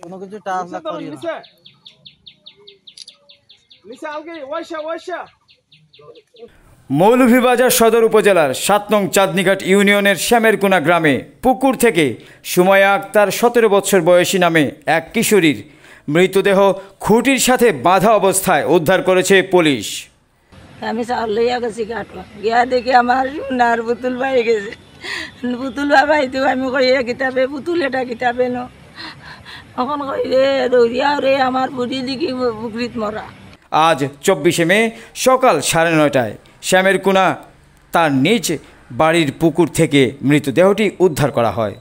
কোনো কিছু টাচ লাগ করি না। মৌলভীবাজার সদর উপজেলার ৭ নং চাঁদনীঘাট ইউনিয়নের শ্যামেরকুনা গ্রামে পুকুর থেকে সুমাইয়া আক্তার ১৭ বছর বয়সী নামে এক কিশোরীর মৃতদেহ খুঁটির সাথে বাঁধা অবস্থায় উদ্ধার করেছে পুলিশ। আমি চাউল লইয়া গেছি কাটবা গিয়া দেখি আমার সোনার পুতুল পাই গেছে। পুতুল পাইতেও আমি কইয়া কিতাবে পুতুল এটা কিতাবে ন এখন কই রে দৌড়িয়া রে আমার বুড়ি দিকে পুকুরিত মরা। আজ ২৪শে মে সকাল ৯:৩০টায় শ্যামেরকুনা তার নিজ বাড়ির পুকুর থেকে মৃতদেহটি উদ্ধার করা হয়।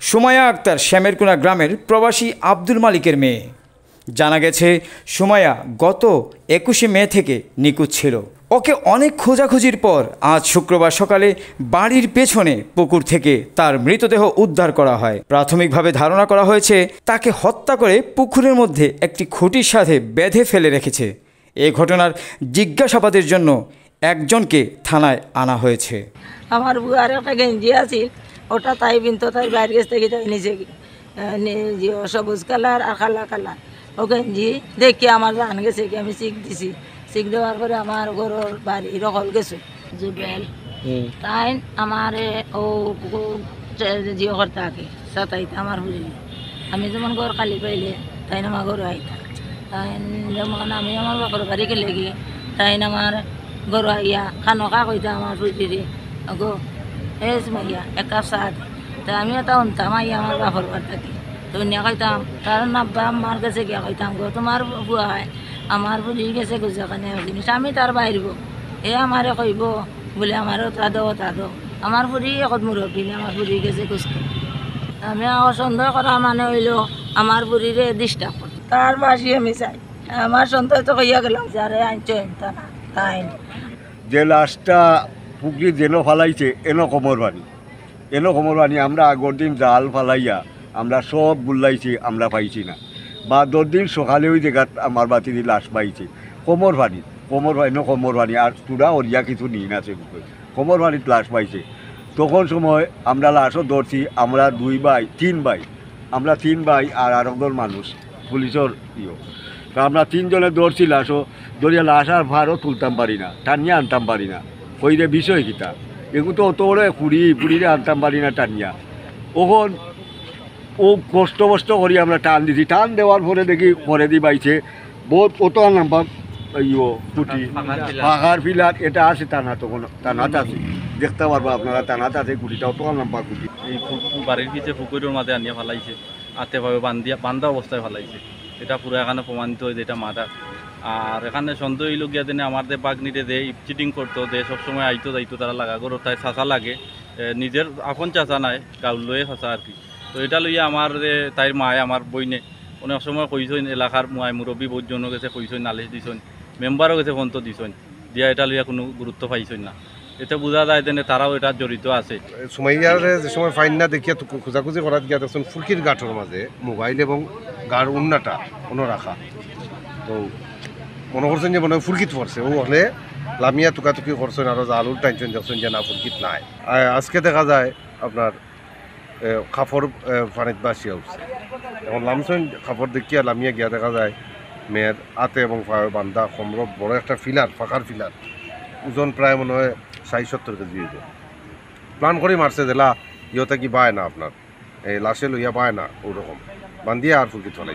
সুমাইয়া আক্তার শ্যামেরকুনা গ্রামের প্রবাসী আব্দুল মালিকের মেয়ে। জানা গেছে সুমাইয়া গত ২১শে মে থেকে নিখোঁজ ছিল। ওকে অনেক খোঁজাখুঁজির পর আজ শুক্রবার সকালে বাড়ির পেছনে পুকুর থেকে তার মৃতদেহ উদ্ধার করা হয়। প্রাথমিকভাবে ধারণা করা হয়েছে তাকে হত্যা করে পুকুরের মধ্যে একটি খুঁটির সাথে বেঁধে ফেলে রেখেছে। এ ঘটনার জিজ্ঞাসাবাদের জন্য একজনকে থানায় আনা হয়েছে। আমার বুয়ার একটা গেঞ্জি আছিল ওটা তাই বিনতো তাই বাইরে গেছে থেকে তাই নিজে সবুজ কালার আর কালা কালার ও গেঞ্জি দেখি আমার জান গেছে কি আমি শিখ দিছি। শিখ দেওয়ার পরে আমার ঘরের বাড়ি রকল গেছে জুবেল তাই আমার ও জিও করতে থাকে সাতাইতে আমার বুঝলি আমি যেমন ঘর খালি পাইলে তাই আমার ঘরে আইতা তাই যেমন আমি আমার বাপর বাড়ি গেলে গিয়ে তাই আমার ঘর আইয়া খানো কা কইতা আমার বুঝলি গো এস মাইয়া এক কাপ চা দে তা আমি এটা অন্তাম আইয়া আমার বাপর বাড়ি থাকি তো নিয়ে কইতাম কারণ আব্বা আমার কাছে গিয়া কইতাম গো তোমার বুয়া হয় আমার বুঝি গেছে গুজাখানে জিনিস আমি তার বাইরব এ আমারে কইব বলে আমারও তা দো আমার বুড়ি এখন মুরব্বী আমার বুড়ি গেছে গুজতে আমি সন্দেহ করা মানে হইল আমার বুড়িরে ডিস্টার্ব করি তার বাসি আমি চাই আমার সন্দেহ তো কইয়া গেলাম যারে আনছেন তা না তাই যে লাশটা পুকুরি যেন ফালাইছে এনো কমর বানি আমরা আগর দিন জাল ফালাইয়া আমরা সব বুল্লাইছি আমরা পাইছি না বা ১০ দিন সকালে ওই জায়গাত আমার বাতি দিয়ে লাশ পাইছি কোমর পানি আর তুরা ওরিয়া কিছু নিয়ে আছে কোমর পানিত লাশ পাইছে। তখন সময় আমরা লাশও ধরছি আমরা ৩ ভাই আর একজন মানুষ পুলিশের তা আমরা ৩ জনে ধরছি লাশও ধরিয়া লাশ আর ভারও তুলতাম পারি না টানিয়া আনতাম পারি না কইরে বিষয় কিতা এগুলো তো অত বড় পুড়িরে আনতাম পারি না টানিয়া ওখন ও কষ্ট করি আমরা টান দিছি টান দেওয়ার পরে দেখি পরে দি পাইছে বহুত অত নাম্বার কুটি পাহাড় ফিলার এটা আছে টানাত আছে দেখতে পারবো আপনারা টানাত আছে কুটিটা অত নাম্বার কুটি এই বাড়ির পিছিয়ে পুকুরের মাঝে আনিয়ে ফেলাইছে আতেভাবে বান্ধা অবস্থায় ফেলাইছে এটা পুরো এখানে প্রমাণিত হয়েছে এটা মাথা। আর এখানে সন্দেহ হইল গিয়া দিনে আমার বাগনিতে দে চিটিং করতো দে সবসময় আইতো যাইতো তারা লাগা করো তাই চাচা লাগে নিজের আপন চাচা নাই গাউল লয়ে চাচা আর কি। তো এটা লইয়া আমার তাইর মায় আমার বইনে অনেক সময় কইসইন এলাকার মুরব্বী বহুজন গেছে কইসইন নালিশ দিছইন মেম্বারও গেছে ফোন তো দিছইন দিয়া এটা লইয়া কোনো গুরুত্ব পাইছইন না। এতে বোঝা যায় যে তারাও এটা জড়িত আছে। সুমাইয়ার যে সময় ফাইন না দেখিয়া খোঁজাখুঁজি করার গিয়া দেখুন ফুলকির গাঁঠের মাঝে মোবাইল এবং গাঢ় উন্নাটা কোনো রাখা তো মনে করছেন যে মনে হয় ফুলকিত পড়ছে ও হলে লামিয়া টুকাটুকি করছেন আরও আলুর টাইনছেন দেখছেন যে না ফুলকিত নাই। আজকে দেখা যায় আপনার কাপড় পানিত বাসিয়া উঠছে এখন লামছেন কাপড় দেখিয়া লামিয়া গিয়া দেখা যায় মেয়ের হাতে এবং বান্ধা সম্ভব বড় একটা ফিলার ফাঁকার ফিলার ওজন প্রায় মনে হয় ৬০-৭০ কেজি হইব প্ল্যান করে মারছে জেলা ইয়তে কি পায় না আপনার এই লাশে লইয়া পায় না ওরকম বান্ধিয়া আর ফুলকিত ফেলাই।